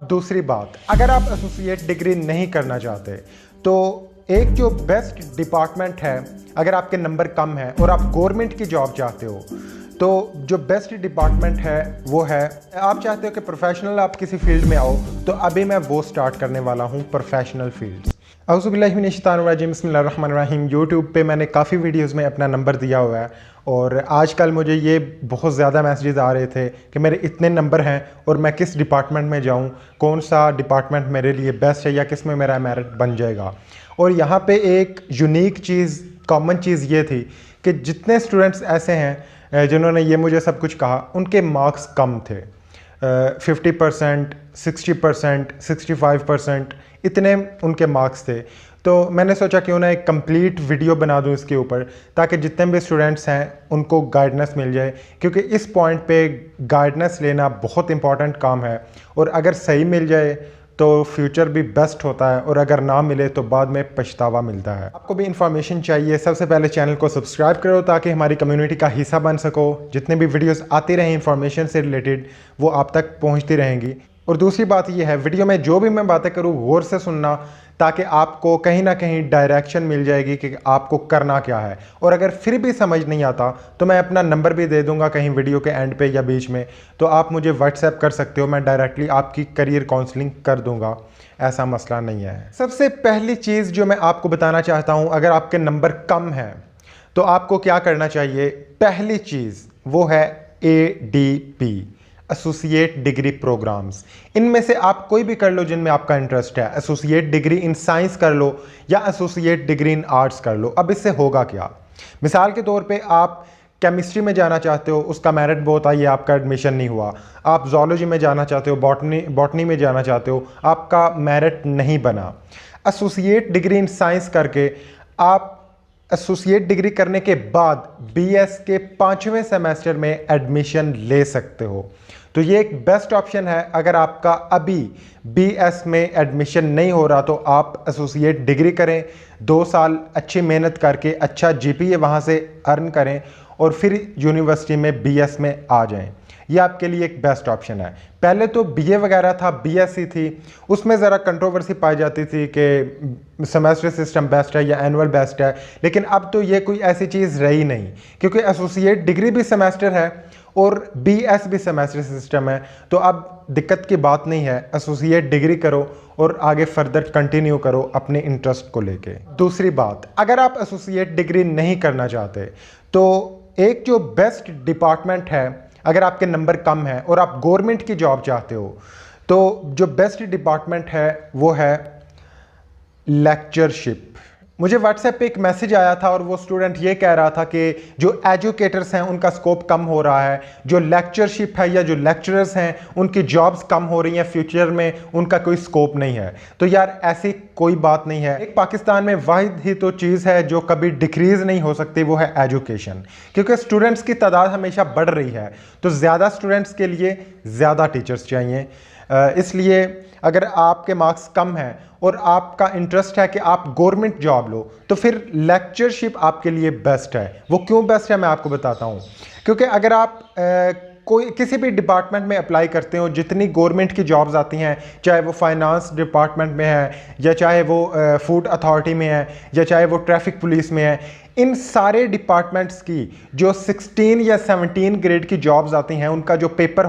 दूसरी बात, अगर आप एसोसिएट डिग्री नहीं करना चाहते तो एक जो बेस्ट डिपार्टमेंट है, अगर आपके नंबर कम है और आप गवर्नमेंट की जॉब चाहते हो तो जो बेस्ट डिपार्टमेंट है वो है, आप चाहते हो कि प्रोफेशनल आप किसी फील्ड में आओ तो अभी मैं वो स्टार्ट करने वाला हूँ, प्रोफेशनल फील्ड्स। औज़ुबिल्लाहिमिनश्शैतानिर्रजीम, बिस्मिल्लाहिर्रहमानिर्रहीम। यूट्यूब पे मैंने काफ़ी वीडियोस में अपना नंबर दिया हुआ है और आजकल मुझे ये बहुत ज़्यादा मैसेजेस आ रहे थे कि मेरे इतने नंबर हैं और मैं किस डिपार्टमेंट में जाऊँ, कौन सा डिपार्टमेंट मेरे लिए बेस्ट है या किस में मेरा मेरिट बन जाएगा। और यहाँ पे एक यूनिक चीज़, कॉमन चीज़ ये थी कि जितने स्टूडेंट्स ऐसे हैं जिन्होंने ये मुझे सब कुछ कहा, उनके मार्क्स कम थे। 50%, 60%, 65% इतने उनके मार्क्स थे। तो मैंने सोचा क्यों ना एक कंप्लीट वीडियो बना दूं इसके ऊपर, ताकि जितने भी स्टूडेंट्स हैं उनको गाइडेंस मिल जाए, क्योंकि इस पॉइंट पे गाइडेंस लेना बहुत इंपॉर्टेंट काम है। और अगर सही मिल जाए तो फ्यूचर भी बेस्ट होता है और अगर ना मिले तो बाद में पछतावा मिलता है। आपको भी इंफॉर्मेशन चाहिए, सबसे पहले चैनल को सब्सक्राइब करो ताकि हमारी कम्युनिटी का हिस्सा बन सको। जितने भी वीडियोस आती रहें इंफॉर्मेशन से रिलेटेड वो आप तक पहुंचती रहेंगी। और दूसरी बात ये है, वीडियो में जो भी मैं बातें करूँ गौर से सुनना, ताकि आपको कहीं ना कहीं डायरेक्शन मिल जाएगी कि आपको करना क्या है। और अगर फिर भी समझ नहीं आता तो मैं अपना नंबर भी दे दूंगा कहीं वीडियो के एंड पे या बीच में, तो आप मुझे व्हाट्सएप कर सकते हो, मैं डायरेक्टली आपकी करियर काउंसलिंग कर दूंगा, ऐसा मसला नहीं है। सबसे पहली चीज़ जो मैं आपको बताना चाहता हूँ, अगर आपके नंबर कम हैं तो आपको क्या करना चाहिए। पहली चीज़ वो है ADP, एसोसिएट डिग्री प्रोग्राम्स। इनमें से आप कोई भी कर लो जिनमें आपका इंटरेस्ट है। एसोसिएट डिग्री इन साइंस कर लो या एसोसिएट डिग्री इन आर्ट्स कर लो। अब इससे होगा क्या, मिसाल के तौर पे आप केमिस्ट्री में जाना चाहते हो, उसका मेरिट बहुत आई है, आपका एडमिशन नहीं हुआ। आप जोलॉजी में जाना चाहते हो, बॉटनी में जाना चाहते हो, आपका मेरिट नहीं बना। एसोसिएट डिग्री इन साइंस करके आप एसोसिएट डिग्री करने के बाद BS के 5वें सेमेस्टर में एडमिशन ले सकते हो। तो ये एक बेस्ट ऑप्शन है। अगर आपका अभी BS में एडमिशन नहीं हो रहा तो आप एसोसिएट डिग्री करें, 2 साल अच्छी मेहनत करके अच्छा GPA वहाँ से अर्न करें और फिर यूनिवर्सिटी में BS में आ जाएं। ये आपके लिए एक बेस्ट ऑप्शन है। पहले तो BA वगैरह था, BSc थी, उसमें ज़रा कंट्रोवर्सी पाई जाती थी कि सेमेस्टर सिस्टम बेस्ट है या एनुअल बेस्ट है, लेकिन अब तो ये कोई ऐसी चीज़ रही नहीं, क्योंकि एसोसिएट डिग्री भी सेमेस्टर है और BS भी सेमेस्टर सिस्टम है। तो अब दिक्कत की बात नहीं है, एसोसिएट डिग्री करो और आगे फर्दर कंटिन्यू करो अपने इंटरेस्ट को लेके। दूसरी बात, अगर आप एसोसिएट डिग्री नहीं करना चाहते तो एक जो बेस्ट डिपार्टमेंट है, अगर आपके नंबर कम है और आप गवर्नमेंट की जॉब चाहते हो तो जो बेस्ट डिपार्टमेंट है वो है लेक्चरशिप। मुझे व्हाट्सएप पे एक मैसेज आया था और वो स्टूडेंट ये कह रहा था कि जो एजुकेटर्स हैं उनका स्कोप कम हो रहा है, जो लेक्चरशिप है या जो लेक्चरर्स हैं उनकी जॉब्स कम हो रही हैं, फ्यूचर में उनका कोई स्कोप नहीं है। तो यार ऐसी कोई बात नहीं है। एक पाकिस्तान में वाहिद ही तो चीज़ है जो कभी डिक्रीज़ नहीं हो सकती, वो है एजुकेशन। क्योंकि स्टूडेंट्स की तादाद हमेशा बढ़ रही है तो ज़्यादा स्टूडेंट्स के लिए ज़्यादा टीचर्स चाहिए। इसलिए अगर आपके मार्क्स कम हैं और आपका इंटरेस्ट है कि आप गवर्नमेंट जॉब लो तो फिर लेक्चरशिप आपके लिए बेस्ट है। वो क्यों बेस्ट है मैं आपको बताता हूँ। क्योंकि अगर आप कोई किसी भी डिपार्टमेंट में अप्लाई करते हो, जितनी गवर्नमेंट की जॉब्स आती हैं, चाहे वो फाइनेंस डिपार्टमेंट में है या चाहे वो फूड अथॉरिटी में है या चाहे वो ट्रैफिक पुलिस में है, इन सारे डिपार्टमेंट्स की जो 16 या 17 ग्रेड की जॉब्स आती हैं, उनका जो पेपर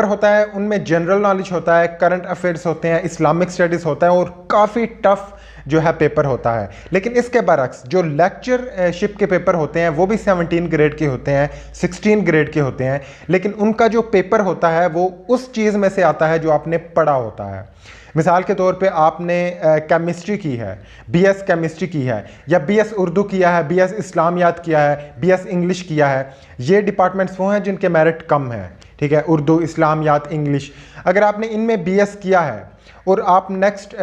होता है उनमें जनरल नॉलेज होता है, करंट अफेयर्स होते हैं, इस्लामिक स्टडीज़ होता है और काफ़ी टफ जो है पेपर होता है। लेकिन इसके बरक्स जो लेक्चरशिप के पेपर होते हैं वो भी 17 ग्रेड के होते हैं, 16 ग्रेड के होते हैं, लेकिन उनका जो पेपर होता है वो उस चीज़ में से आता है जो आपने पढ़ा होता है। मिसाल के तौर पे आपने केमिस्ट्री की है, BS केमिस्ट्री की है या BS उर्दू किया है, BS इस्लामियात किया है, BS इंग्लिश किया है। ये डिपार्टमेंट्स वो हैं जिनके मेरिट कम है, ठीक है, उर्दू, इस्लामियात, इंग्लिश। अगर आपने इनमें BS किया है और आप नेक्स्ट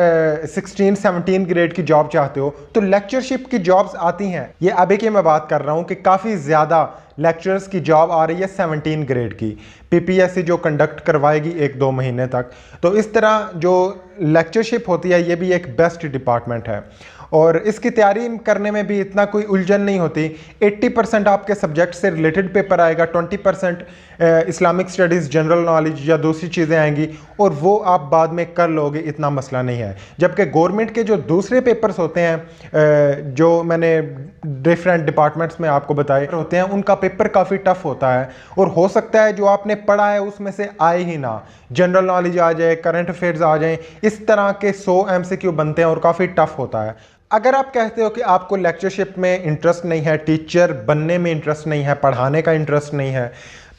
16-17 ग्रेड की जॉब चाहते हो तो लेक्चरशिप की जॉब्स आती हैं। ये अभी की मैं बात कर रहा हूँ कि काफ़ी ज़्यादा लेक्चरर्स की जॉब आ रही है 17 ग्रेड की, PPSC जो कंडक्ट करवाएगी 1-2 महीने तक। तो इस तरह जो लेक्चरशिप होती है ये भी एक बेस्ट डिपार्टमेंट है। और इसकी तैयारी करने में भी इतना कोई उलझन नहीं होती। 80% आपके सब्जेक्ट से रिलेटेड पेपर आएगा, 20% इस्लामिक स्टडीज़, जनरल नॉलेज या दूसरी चीज़ें आएंगी, और वो आप बाद में कर लोगे, इतना मसला नहीं है। जबकि गवर्नमेंट के जो दूसरे पेपर्स होते हैं, जो मैंने डिफरेंट डिपार्टमेंट्स में आपको बताए होते हैं, उनका पेपर काफ़ी टफ होता है, और हो सकता है जो आपने पढ़ा है उसमें से आए ही ना, जनरल नॉलेज आ जाए, करंट अफेयर्स आ जाए, इस तरह के 100 MCQ बनते हैं और काफ़ी टफ होता है। अगर आप कहते हो कि आपको लेक्चरशिप में इंटरेस्ट नहीं है, टीचर बनने में इंटरेस्ट नहीं है, पढ़ाने का इंटरेस्ट नहीं है,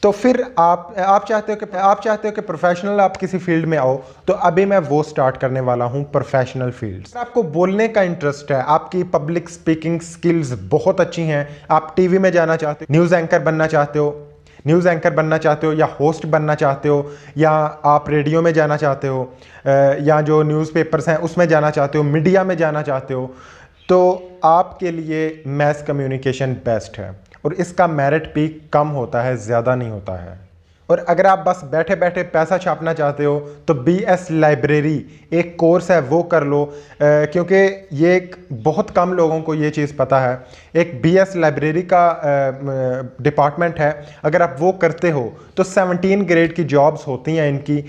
तो फिर आप चाहते हो कि प्रोफेशनल आप किसी फील्ड में आओ, तो अभी मैं वो स्टार्ट करने वाला हूँ, प्रोफेशनल फील्ड्स। आपको बोलने का इंटरेस्ट है, आपकी पब्लिक स्पीकिंग स्किल्स बहुत अच्छी हैं, आप टीवी में जाना चाहते हो, न्यूज़ एंकर बनना चाहते हो, या होस्ट बनना चाहते हो, या आप रेडियो में जाना चाहते हो, या जो न्यूज़पेपर्स हैं उसमें जाना चाहते हो, मीडिया में जाना चाहते हो, तो आपके लिए मैस कम्युनिकेशन बेस्ट है, और इसका मेरिट भी कम होता है, ज़्यादा नहीं होता है। और अगर आप बस बैठे बैठे पैसा छापना चाहते हो, तो BS लाइब्रेरी एक कोर्स है, वो कर लो, क्योंकि ये एक बहुत कम लोगों को ये चीज़ पता है। एक BS लाइब्रेरी का डिपार्टमेंट है, अगर आप वो करते हो तो 17 ग्रेड की जॉब्स होती हैं इनकी।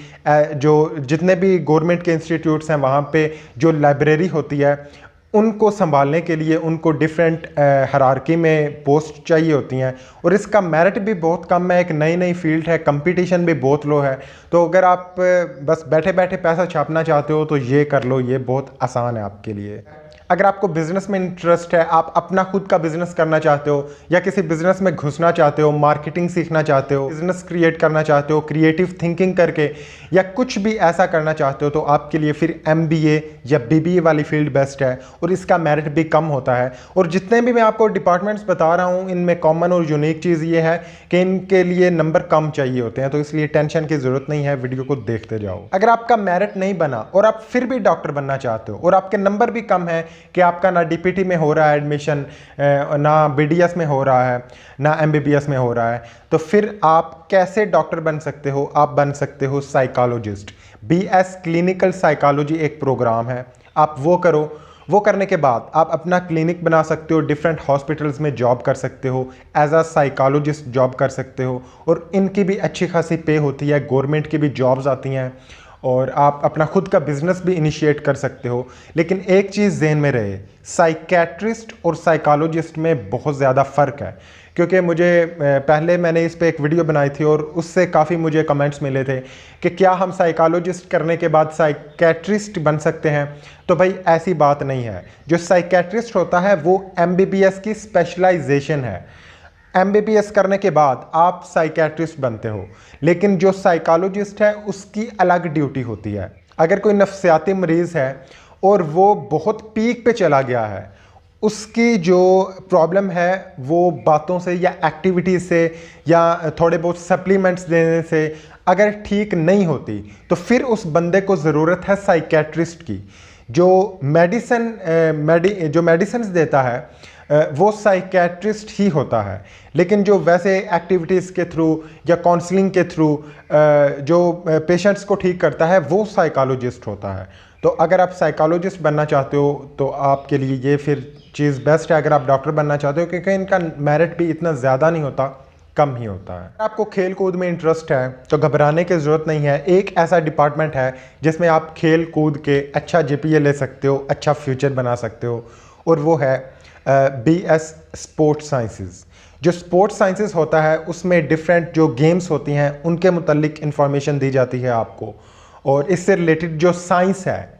जो जितने भी गवर्नमेंट के इंस्टीट्यूट्स हैं, वहाँ पे जो लाइब्रेरी होती है, उनको संभालने के लिए उनको डिफरेंट हायरार्की में पोस्ट चाहिए होती हैं, और इसका मेरिट भी बहुत कम है, एक नई फील्ड है, कंपटीशन भी बहुत लो है। तो अगर आप बस बैठे बैठे पैसा छापना चाहते हो तो ये कर लो, ये बहुत आसान है आपके लिए। अगर आपको बिज़नेस में इंटरेस्ट है, आप अपना खुद का बिज़नेस करना चाहते हो, या किसी बिज़नेस में घुसना चाहते हो, मार्केटिंग सीखना चाहते हो, बिज़नेस क्रिएट करना चाहते हो क्रिएटिव थिंकिंग करके, या कुछ भी ऐसा करना चाहते हो, तो आपके लिए फिर MBA या BBA वाली फील्ड बेस्ट है, और इसका मेरिट भी कम होता है। और जितने भी मैं आपको डिपार्टमेंट्स बता रहा हूँ, इनमें कॉमन और यूनिक चीज़ ये है कि इनके लिए नंबर कम चाहिए होते हैं, तो इसलिए टेंशन की ज़रूरत नहीं है, वीडियो को देखते जाओ। अगर आपका मेरिट नहीं बना और आप फिर भी डॉक्टर बनना चाहते हो, और आपके नंबर भी कम है कि आपका ना DPT में हो रहा है एडमिशन, ना BDS में हो रहा है, ना MBBS में हो रहा है, तो फिर आप कैसे डॉक्टर बन सकते हो? आप बन सकते हो साइकोलॉजिस्ट। BS क्लिनिकल साइकोलॉजी एक प्रोग्राम है, आप वो करो। वो करने के बाद आप अपना क्लिनिक बना सकते हो, डिफरेंट हॉस्पिटल्स में जॉब कर सकते हो, एज अ साइकोलॉजिस्ट जॉब कर सकते हो, और इनकी भी अच्छी खासी पे होती है, गवर्नमेंट की भी जॉब्स आती हैं, और आप अपना खुद का बिजनेस भी इनिशिएट कर सकते हो। लेकिन एक चीज़ ज़हन में रहे, साइकेट्रिस्ट और साइकोलॉजिस्ट में बहुत ज़्यादा फ़र्क है, क्योंकि मुझे पहले मैंने इस पे एक वीडियो बनाई थी, और उससे काफ़ी मुझे कमेंट्स मिले थे कि क्या हम साइकोलॉजिस्ट करने के बाद साइकेट्रिस्ट बन सकते हैं? तो भाई ऐसी बात नहीं है। जो साइकेट्रिस्ट होता है वो MBBS की स्पेशलाइजेशन है। MBBS करने के बाद आप साइकेट्रिस्ट बनते हो, लेकिन जो साइकोलॉजिस्ट है उसकी अलग ड्यूटी होती है। अगर कोई नफ्सियाती मरीज़ है और वो बहुत पीक पे चला गया है, उसकी जो प्रॉब्लम है वो बातों से या एक्टिविटीज़ से या थोड़े बहुत सप्लीमेंट्स देने से अगर ठीक नहीं होती, तो फिर उस बंदे को ज़रूरत है साइकेट्रिस्ट की। जो मेडिसिन देता है वो साइकेट्रिस्ट ही होता है, लेकिन जो वैसे एक्टिविटीज़ के थ्रू या काउंसलिंग के थ्रू जो पेशेंट्स को ठीक करता है वो साइकोलॉजिस्ट होता है। तो अगर आप साइकोलॉजिस्ट बनना चाहते हो तो आपके लिए ये फिर चीज़ बेस्ट है। अगर आप डॉक्टर बनना चाहते हो, क्योंकि इनका मेरिट भी इतना ज़्यादा नहीं होता, कम ही होता है। अगर आपको खेल कूद में इंटरेस्ट है तो घबराने की ज़रूरत नहीं है। एक ऐसा डिपार्टमेंट है जिसमें आप खेल कूद के अच्छा GPA ले सकते हो, अच्छा फ्यूचर बना सकते हो, और वो है BS स्पोर्ट्स साइंसेस। जो स्पोर्ट्स साइंसेस होता है उसमें डिफरेंट जो गेम्स होती हैं उनके मुतल्लिक इंफॉर्मेशन दी जाती है आपको, और इससे रिलेटेड जो साइंस है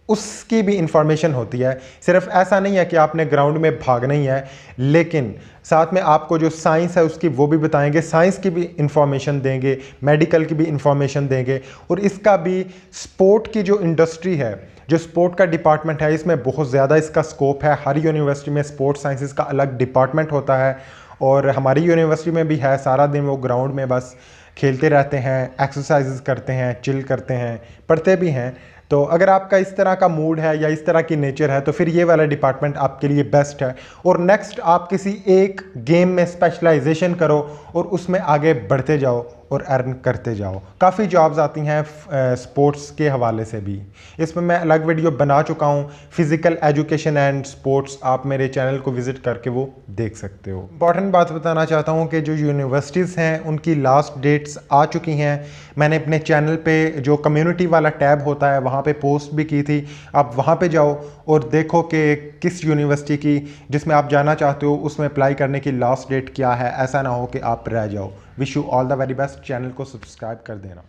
उसकी भी इंफॉर्मेशन होती है। सिर्फ ऐसा नहीं है कि आपने ग्राउंड में भागना ही है, लेकिन साथ में आपको जो साइंस है उसकी वो भी बताएंगे, साइंस की भी इंफॉर्मेशन देंगे, मेडिकल की भी इंफॉर्मेशन देंगे। और इसका भी स्पोर्ट की जो इंडस्ट्री है, जो स्पोर्ट का डिपार्टमेंट है, इसमें बहुत ज़्यादा इसका स्कोप है। हर यूनिवर्सिटी में स्पोर्ट्स साइंसेस का अलग डिपार्टमेंट होता है, और हमारी यूनिवर्सिटी में भी है। सारा दिन वो ग्राउंड में बस खेलते रहते हैं, एक्सरसाइजेस करते हैं, चिल करते हैं, पढ़ते भी हैं। तो अगर आपका इस तरह का मूड है या इस तरह की नेचर है तो फिर ये वाला डिपार्टमेंट आपके लिए बेस्ट है। और नेक्स्ट आप किसी एक गेम में स्पेशलाइजेशन करो और उसमें आगे बढ़ते जाओ, और अर्न करते जाओ। काफ़ी जॉब्स आती हैं स्पोर्ट्स के हवाले से भी, इसमें मैं अलग वीडियो बना चुका हूँ, फिज़िकल एजुकेशन एंड स्पोर्ट्स। आप मेरे चैनल को विज़िट करके वो देख सकते हो। इंपॉर्टेंट बात बताना चाहता हूँ कि जो यूनिवर्सिटीज़ हैं उनकी लास्ट डेट्स आ चुकी हैं। मैंने अपने चैनल पे जो कम्युनिटी वाला टैब होता है वहाँ पे पोस्ट भी की थी, आप वहाँ पे जाओ और देखो कि किस यूनिवर्सिटी की जिसमें आप जाना चाहते हो उसमें अप्लाई करने की लास्ट डेट क्या है। ऐसा ना हो कि आप रह जाओ। Wish you all the very best. Channel को सब्सक्राइब कर देना।